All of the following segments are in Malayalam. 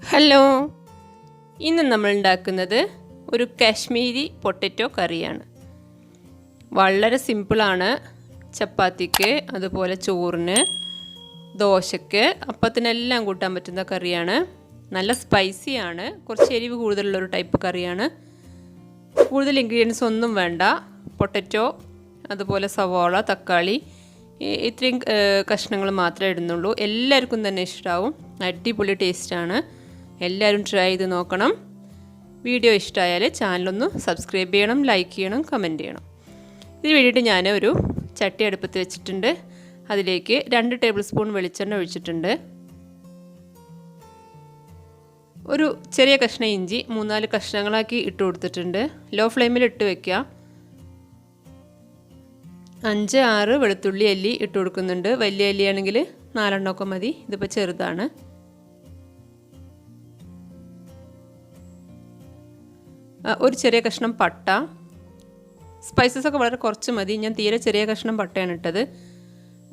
ഹലോ, ഇന്ന് നമ്മൾ ഉണ്ടാക്കുന്നത് ഒരു കാശ്മീരി പൊട്ടറ്റോ കറിയാണ്. വളരെ സിമ്പിളാണ്. ചപ്പാത്തിക്ക്, അതുപോലെ ചോറിന്, ദോശയ്ക്ക്, അപ്പത്തിനെല്ലാം കൂട്ടാൻ പറ്റുന്ന കറിയാണ്. നല്ല സ്പൈസിയാണ്. കുറച്ച് എരിവ് കൂടുതലുള്ളൊരു ടൈപ്പ് കറിയാണ്. കൂടുതൽ ഇൻഗ്രീഡിയൻസ് ഒന്നും വേണ്ട. പൊട്ടറ്റോ, അതുപോലെ സവാള, തക്കാളി, ഇത്രയും കഷ്ണങ്ങൾ മാത്രമേ ഇടുന്നുള്ളൂ. എല്ലാവർക്കും തന്നെ ഇഷ്ടമാവും. അടിപൊളി ടേസ്റ്റാണ്. എല്ലാവരും ട്രൈ ചെയ്ത് നോക്കണം. വീഡിയോ ഇഷ്ടമായാൽ ചാനലൊന്ന് സബ്സ്ക്രൈബ് ചെയ്യണം, ലൈക്ക് ചെയ്യണം, കമൻറ്റ് ചെയ്യണം. ഇതിന് വേണ്ടിയിട്ട് ഞാൻ ഒരു ചട്ടി അടുപ്പത്ത് വെച്ചിട്ടുണ്ട്. അതിലേക്ക് 2 ടേബിൾ സ്പൂൺ വെളിച്ചെണ്ണ ഒഴിച്ചിട്ടുണ്ട്. ഒരു ചെറിയ കഷ്ണം ഇഞ്ചി 3-4 കഷ്ണങ്ങളാക്കി ഇട്ട് കൊടുത്തിട്ടുണ്ട്. ലോ ഫ്ലെയിമിൽ ഇട്ട് വയ്ക്കുക. 5-6 വെളുത്തുള്ളി അല്ലി ഇട്ട് കൊടുക്കുന്നുണ്ട്. വലിയ അല്ലിയാണെങ്കിൽ 4 എണ്ണമൊക്കെ മതി. ഇതിപ്പോൾ ചെറുതാണ്. ഒരു ചെറിയ കഷ്ണം പട്ട. സ്പൈസസ് ഒക്കെ വളരെ കുറച്ച് മതി. ഞാൻ തീരെ ചെറിയ കഷ്ണം പട്ടയാണ് ഇട്ടത്.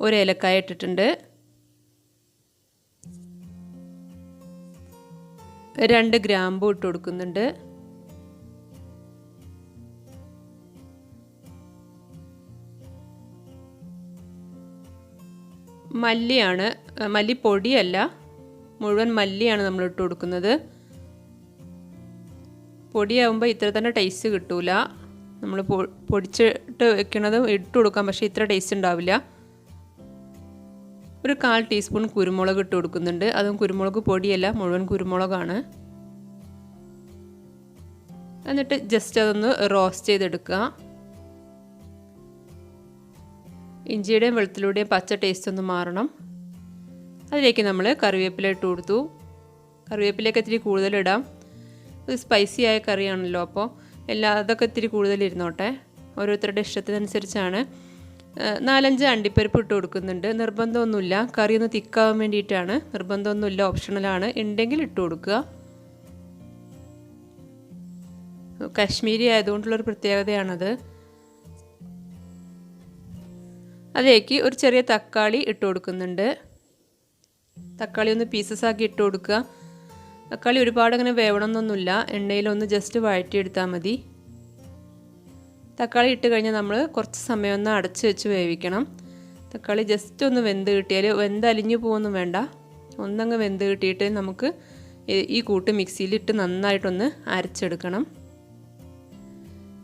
ഒരു ഏലക്കായ ഇട്ടിട്ടുണ്ട്. 2 ഗ്രാമ്പൂ ഇട്ട് കൊടുക്കുന്നുണ്ട്. മല്ലിയാണ്, മല്ലിപ്പൊടിയല്ല, മുഴുവൻ മല്ലിയാണ് നമ്മൾ ഇട്ട് കൊടുക്കുന്നത്. പൊടിയാകുമ്പോൾ ഇത്ര തന്നെ ടേസ്റ്റ് കിട്ടൂല. നമ്മൾ പൊടിച്ചിട്ട് വെക്കുന്നതും ഇട്ട് കൊടുക്കാം, പക്ഷേ ഇത്ര ടേസ്റ്റ് ഉണ്ടാവില്ല. ഒരു 1/4 ടീസ്പൂൺ കുരുമുളക് ഇട്ട് കൊടുക്കുന്നുണ്ട്. അതും കുരുമുളക് പൊടിയല്ല, മുഴുവൻ കുരുമുളകാണ്. എന്നിട്ട് ജസ്റ്റ് അതൊന്ന് റോസ്റ്റ് ചെയ്തെടുക്കുക. ഇഞ്ചിയുടെയും വെളുത്തുള്ളിയുടെയും പച്ച ടേസ്റ്റ് ഒന്ന് മാറണം. അതിലേക്ക് നമ്മൾ കറിവേപ്പില ഇട്ട് കൊടുത്തു. കറിവേപ്പിലയൊക്കെ ഇത്തിരി കൂടുതലിടാം. ഇത് സ്പൈസി ആയ കറിയാണല്ലോ, അപ്പോൾ അതൊക്കെ ഇത്തിരി കൂടുതലിരുന്നോട്ടെ. ഓരോരുത്തരുടെ ഇഷ്ടത്തിനനുസരിച്ചാണ്. 4-5 അണ്ടിപ്പരിപ്പ് ഇട്ട് കൊടുക്കുന്നുണ്ട്. നിർബന്ധമൊന്നുമില്ല, കറി ഒന്ന് തിക്കാവാൻ വേണ്ടിയിട്ടാണ്. നിർബന്ധമൊന്നുമില്ല, ഓപ്ഷണലാണ്. ഉണ്ടെങ്കിൽ ഇട്ട് കൊടുക്കുക. കാശ്മീരി ആയതുകൊണ്ടുള്ളൊരു പ്രത്യേകതയാണത്. അതിലേക്ക് ഒരു ചെറിയ തക്കാളി ഇട്ട് കൊടുക്കുന്നുണ്ട്. തക്കാളി ഒന്ന് പീസസ് ആക്കി ഇട്ട് കൊടുക്കുക. തക്കാളി ഒരുപാട് അങ്ങനെ വേവണമെന്നൊന്നുമില്ല. എണ്ണയിലൊന്ന് ജസ്റ്റ് വഴറ്റിയെടുത്താൽ മതി. തക്കാളി ഇട്ട് കഴിഞ്ഞാൽ നമ്മൾ കുറച്ച് സമയം ഒന്ന് അടച്ച് വെച്ച് വേവിക്കണം. തക്കാളി ജസ്റ്റ് ഒന്ന് വെന്ത് കിട്ടിയാൽ, വെന്തലിഞ്ഞു പോകുമൊന്നും വേണ്ട, ഒന്നങ്ങ് വെന്ത് കിട്ടിയിട്ട് നമുക്ക് ഈ കൂട്ട് മിക്സിയിലിട്ട് നന്നായിട്ടൊന്ന് അരച്ചെടുക്കണം.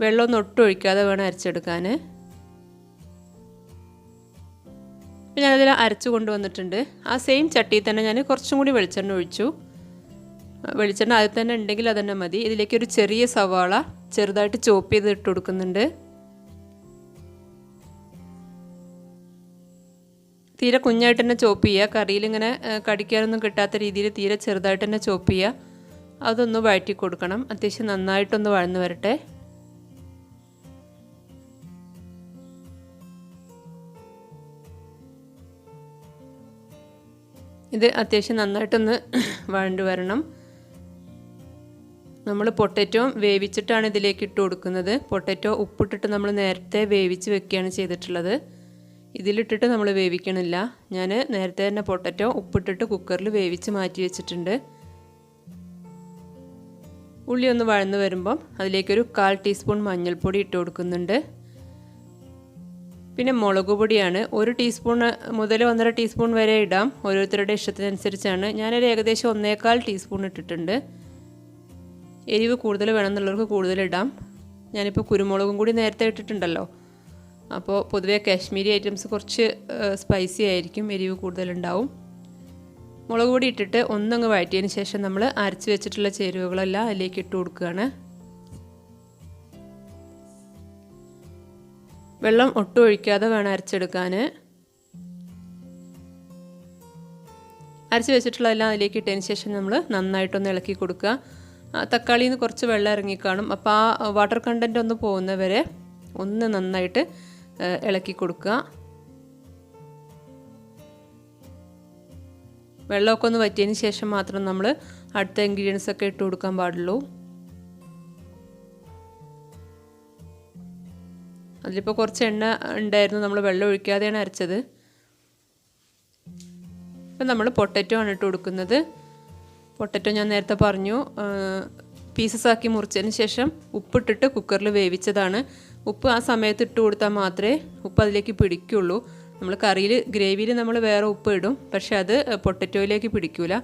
വെള്ളമൊന്നും ഒട്ടും ഒഴിക്കാതെ വേണം അരച്ചെടുക്കാൻ. ഞാനതിൽ അരച്ച് കൊണ്ടുവന്നിട്ടുണ്ട്. ആ സെയിം ചട്ടിയിൽ തന്നെ ഞാൻ കുറച്ചും കൂടി വെളിച്ചെണ്ണ ഒഴിച്ചു. വെളിച്ചെണ്ണ അതിൽ തന്നെ ഉണ്ടെങ്കിൽ അതന്നെ മതി. ഇതിലേക്ക് ഒരു ചെറിയ സവാള ചെറുതായിട്ട് ചോപ്പ് ചെയ്ത് ഇട്ട് കൊടുക്കുന്നുണ്ട്. തീരെ കുഞ്ഞായിട്ട് തന്നെ ചോപ്പ് ചെയ്യുക. കറിയിൽ ഇങ്ങനെ കടിക്കാനൊന്നും കിട്ടാത്ത രീതിയിൽ തീരെ ചെറുതായിട്ട് തന്നെ ചോപ്പ് ചെയ്യുക. അതൊന്ന് വഴറ്റി കൊടുക്കണം. അത്യാവശ്യം നന്നായിട്ടൊന്ന് വഴന്ന് വരട്ടെ. ഇത് അത്യാവശ്യം നന്നായിട്ടൊന്ന് വഴണ്ട് വരണം. നമ്മൾ പൊട്ടറ്റോ വേവിച്ചിട്ടാണ് ഇതിലേക്ക് ഇട്ട് കൊടുക്കുന്നത്. പൊട്ടറ്റോ ഉപ്പിട്ടിട്ട് നമ്മൾ നേരത്തെ വേവിച്ച് വെക്കുകയാണ് ചെയ്തിട്ടുള്ളത്. ഇതിലിട്ടിട്ട് നമ്മൾ വേവിക്കണില്ല. ഞാൻ നേരത്തെ തന്നെ പൊട്ടറ്റോ ഉപ്പിട്ടിട്ട് കുക്കറിൽ വേവിച്ച് മാറ്റി വെച്ചിട്ടുണ്ട്. ഉള്ളി ഒന്ന് വഴന്ന് വരുമ്പം അതിലേക്കൊരു 1/4 ടീസ്പൂൺ മഞ്ഞൾപ്പൊടി ഇട്ട് കൊടുക്കുന്നുണ്ട്. പിന്നെ മുളക് പൊടിയാണ്. 1 ടീസ്പൂൺ മുതൽ 1.5 ടീസ്പൂൺ വരെ ഇടാം. ഓരോരുത്തരുടെ ഇഷ്ടത്തിനനുസരിച്ചാണ്. ഞാനൊരു ഏകദേശം 1/4 ടീസ്പൂൺ ഇട്ടിട്ടുണ്ട്. എരിവ് കൂടുതൽ വേണമെന്നുള്ളവർക്ക് കൂടുതലിടാം. ഞാനിപ്പോൾ കുരുമുളകും കൂടി നേരത്തെ ഇട്ടിട്ടുണ്ടല്ലോ, അപ്പോൾ പൊതുവേ കാശ്മീരി ഐറ്റംസ് കുറച്ച് സ്പൈസി ആയിരിക്കും, എരിവ് കൂടുതലുണ്ടാവും. മുളക് പൊടി ഇട്ടിട്ട് ഒന്നങ്ങ് വഴറ്റിയതിന് ശേഷം നമ്മൾ അരച്ച് വെച്ചിട്ടുള്ള ചേരുവകളെല്ലാം അതിലേക്ക് ഇട്ട് കൊടുക്കുകയാണ്. വെള്ളം ഒട്ടും ഒഴിക്കാതെ വേണം അരച്ചെടുക്കാൻ. അരച്ച് വെച്ചിട്ടുള്ളതെല്ലാം അതിലേക്ക് ഇട്ടതിന് ശേഷം നമ്മൾ നന്നായിട്ടൊന്ന് ഇളക്കി കൊടുക്കുക. തക്കാളിയിൽ നിന്ന് കുറച്ച് വെള്ളം ഇറങ്ങിക്കാണും, അപ്പോൾ ആ വാട്ടർ കണ്ടൻറ്റ് ഒന്ന് പോകുന്നവരെ ഒന്ന് നന്നായിട്ട് ഇളക്കി കൊടുക്കുക. വെള്ളമൊക്കെ ഒന്ന് വറ്റിയതിന് ശേഷം മാത്രം നമ്മൾ അടുത്ത ഇൻഗ്രീഡിയൻസ് ഒക്കെ ഇട്ട് കൊടുക്കാൻ പാടുള്ളൂ. അതിലിപ്പോൾ കുറച്ച് എണ്ണ ഉണ്ടായിരുന്നു, നമ്മൾ വെള്ളം ഒഴിക്കാതെയാണ് അരച്ചത്. ഇപ്പം നമ്മൾ പൊട്ടറ്റോ ആണ് ഇട്ട് കൊടുക്കുന്നത്. പൊട്ടറ്റോ ഞാൻ നേരത്തെ പറഞ്ഞു പീസസ് ആക്കി മുറിച്ചതിന് ശേഷം ഉപ്പിട്ടിട്ട് കുക്കറിൽ വേവിച്ചതാണ്. ഉപ്പ് ആ സമയത്ത് ഇട്ട് കൊടുത്താൽ മാത്രമേ ഉപ്പ് അതിലേക്ക് പിടിക്കുള്ളൂ. നമ്മൾ കറിയിൽ ഗ്രേവിയിൽ നമ്മൾ വേറെ ഉപ്പ് ഇടും, പക്ഷെ അത് പൊട്ടറ്റോയിലേക്ക് പിടിക്കില്ല.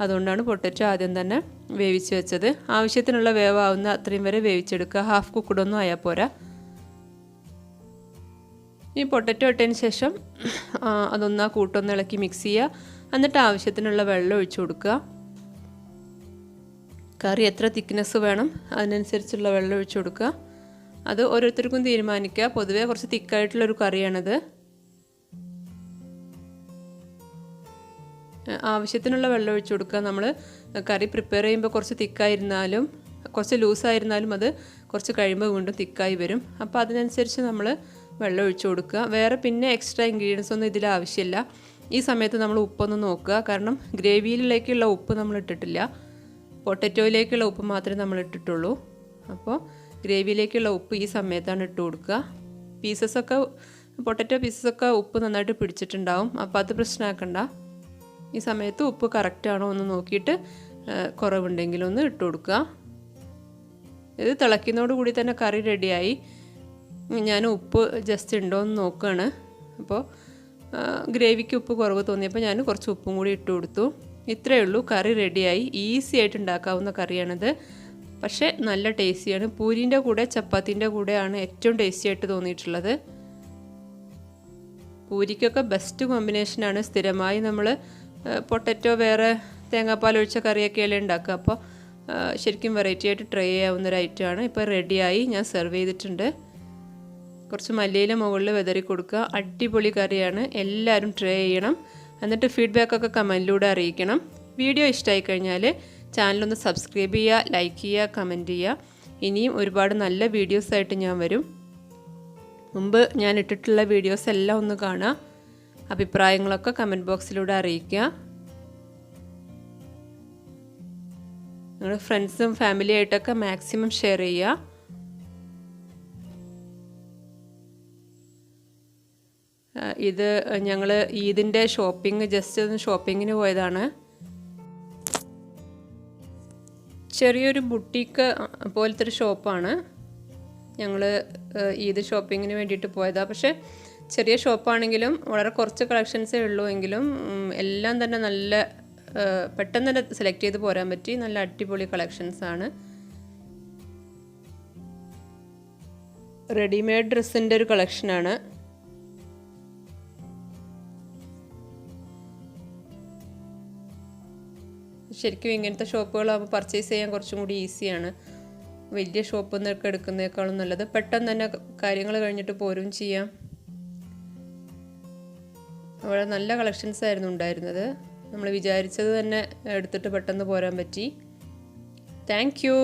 അതുകൊണ്ടാണ് പൊട്ടറ്റോ ആദ്യം തന്നെ വേവിച്ച് വെച്ചത്. ആവശ്യത്തിനുള്ള വേവാവുന്ന അത്രയും വരെ വേവിച്ചെടുക്കുക. ഹാഫ് കുക്കഡൊന്നും ആയാൽ പോരാ. ഈ പൊട്ടറ്റോ ഇട്ടതിന് ശേഷം അതൊന്ന് കൂട്ടൊന്ന് ഇളക്കി മിക്സ് ചെയ്യുക. എന്നിട്ട് ആവശ്യത്തിനുള്ള വെള്ളം ഒഴിച്ചു കൊടുക്കുക. കറി എത്ര തിക്നെസ് വേണം അതിനനുസരിച്ചുള്ള വെള്ളം ഒഴിച്ചു കൊടുക്കുക. അത് ഓരോരുത്തർക്കും തീരുമാനിക്കുക. പൊതുവേ കുറച്ച് തിക്കായിട്ടുള്ളൊരു കറിയാണിത്. ആവശ്യത്തിനുള്ള വെള്ളം ഒഴിച്ചു കൊടുക്കുക. നമ്മൾ കറി പ്രിപ്പയർ ചെയ്യുമ്പോൾ കുറച്ച് തിക്കായിരുന്നാലും കുറച്ച് ലൂസായിരുന്നാലും അത് കുറച്ച് കഴിയുമ്പോൾ വീണ്ടും തിക്കായി വരും. അപ്പോൾ അതിനനുസരിച്ച് നമ്മൾ വെള്ളം ഒഴിച്ചു കൊടുക്കുക. വേറെ പിന്നെ എക്സ്ട്രാ ഇൻഗ്രീഡിയൻസ് ഒന്നും ഇതിൽ ആവശ്യമില്ല. ഈ സമയത്ത് നമ്മൾ ഉപ്പൊന്ന് നോക്കുക. കാരണം ഗ്രേവിയിലേക്കുള്ള ഉപ്പ് നമ്മൾ ഇട്ടിട്ടില്ല, പൊട്ടറ്റോയിലേക്കുള്ള ഉപ്പ് മാത്രമേ നമ്മൾ ഇട്ടിട്ടുള്ളൂ. അപ്പോൾ ഗ്രേവിയിലേക്കുള്ള ഉപ്പ് ഈ സമയത്താണ് ഇട്ട് കൊടുക്കുക. പൊട്ടറ്റോ പീസസൊക്കെ ഉപ്പ് നന്നായിട്ട് പിടിച്ചിട്ടുണ്ടാവും. അപ്പോൾ അത് പ്രശ്നമാക്കണ്ട. ഈ സമയത്ത് ഉപ്പ് കറക്റ്റാണോ എന്ന് നോക്കിയിട്ട് കുറവുണ്ടെങ്കിലൊന്ന് ഇട്ട് കൊടുക്കുക. ഇത് തിളയ്ക്കുന്നതോട് കൂടി തന്നെ കറി റെഡിയായി. ഞാൻ ഉപ്പ് ജസ്റ്റ് ഉണ്ടോ എന്ന് നോക്കുകയാണ്. അപ്പോൾ ഗ്രേവിക്ക് ഉപ്പ് കുറവ് തോന്നിയപ്പോൾ ഞാൻ കുറച്ച് ഉപ്പും കൂടി ഇട്ട് കൊടുത്തു. ഇത്രയേ ഉള്ളൂ, കറി റെഡിയായി. ഈസി ആയിട്ട് ഉണ്ടാക്കാവുന്ന കറിയാണിത്. പക്ഷേ നല്ല ടേസ്റ്റിയാണ്. പൂരിൻ്റെ കൂടെ ചപ്പാത്തിൻ്റെ കൂടെയാണ് ഏറ്റവും ടേസ്റ്റി ആയിട്ട് തോന്നിയിട്ടുള്ളത്. പൂരിക്കൊക്കെ ബെസ്റ്റ് കോമ്പിനേഷനാണ്. സ്ഥിരമായി നമ്മൾ പൊട്ടറ്റോ വേറെ തേങ്ങാപ്പാൽ ഒഴിച്ച കറിയൊക്കെയല്ലേ ഉണ്ടാക്കുക. അപ്പോൾ ശരിക്കും വെറൈറ്റി ആയിട്ട് ട്രൈ ചെയ്യാവുന്നൊരു ഐറ്റമാണ്. ഇപ്പോൾ റെഡിയായി, ഞാൻ സെർവ് ചെയ്തിട്ടുണ്ട്. കുറച്ച് മല്ലിയില മുകളിൽ വിതറി കൊടുക്കുക. അടിപൊളി കറിയാണ്. എല്ലാവരും ട്രൈ ചെയ്യണം. എന്നിട്ട് ഫീഡ്ബാക്കൊക്കെ കമൻറ്റിലൂടെ അറിയിക്കണം. വീഡിയോ ഇഷ്ടമായി കഴിഞ്ഞാൽ ചാനലൊന്ന് സബ്സ്ക്രൈബ് ചെയ്യുക, ലൈക്ക് ചെയ്യുക, കമൻറ്റ് ചെയ്യുക. ഇനിയും ഒരുപാട് നല്ല വീഡിയോസായിട്ട് ഞാൻ വരും. മുമ്പ് ഞാൻ ഇട്ടിട്ടുള്ള വീഡിയോസ് എല്ലാം ഒന്ന് കാണുക. അഭിപ്രായങ്ങളൊക്കെ കമൻറ്റ് ബോക്സിലൂടെ അറിയിക്കുക. നിങ്ങളുടെ ഫ്രണ്ട്സും ഫാമിലിയായിട്ടൊക്കെ മാക്സിമം ഷെയർ ചെയ്യുക. ഇത് ഞങ്ങൾ ഈദിൻ്റെ ജസ്റ്റ് ഒന്ന് ഷോപ്പിങ്ങിന് പോയതാണ്. ചെറിയൊരു ബുട്ടീക്ക് പോലത്തെ ഒരു ഷോപ്പാണ്. ഞങ്ങൾ ഈദ് ഷോപ്പിങ്ങിന് വേണ്ടിയിട്ട് പോയതാണ്. പക്ഷേ ചെറിയ ഷോപ്പാണെങ്കിലും വളരെ കുറച്ച് കളക്ഷൻസേ ഉള്ളൂ. എങ്കിലും എല്ലാം തന്നെ നല്ല പെട്ടെന്ന് തന്നെ സെലക്ട് ചെയ്ത് പോരാൻ പറ്റി. നല്ല അടിപൊളി കളക്ഷൻസാണ്. റെഡിമെയ്ഡ് ഡ്രസ്സിൻ്റെ ഒരു കളക്ഷനാണ്. ശരിക്കും ഇങ്ങനത്തെ ഷോപ്പുകളാകുമ്പോൾ പർച്ചേസ് ചെയ്യാൻ കുറച്ചും കൂടി ഈസിയാണ്. വലിയ ഷോപ്പിൽ നിന്നൊക്കെ എടുക്കുന്നതിനേക്കാളും നല്ലത്. പെട്ടെന്ന് തന്നെ കാര്യങ്ങൾ കഴിഞ്ഞിട്ട് പോരും ചെയ്യാം. അവിടെ നല്ല കളക്ഷൻസ് ആയിരുന്നു ഉണ്ടായിരുന്നത്. നമ്മൾ വിചാരിച്ചത് തന്നെ എടുത്തിട്ട് പെട്ടെന്ന് പോരാൻ പറ്റി. Thank you.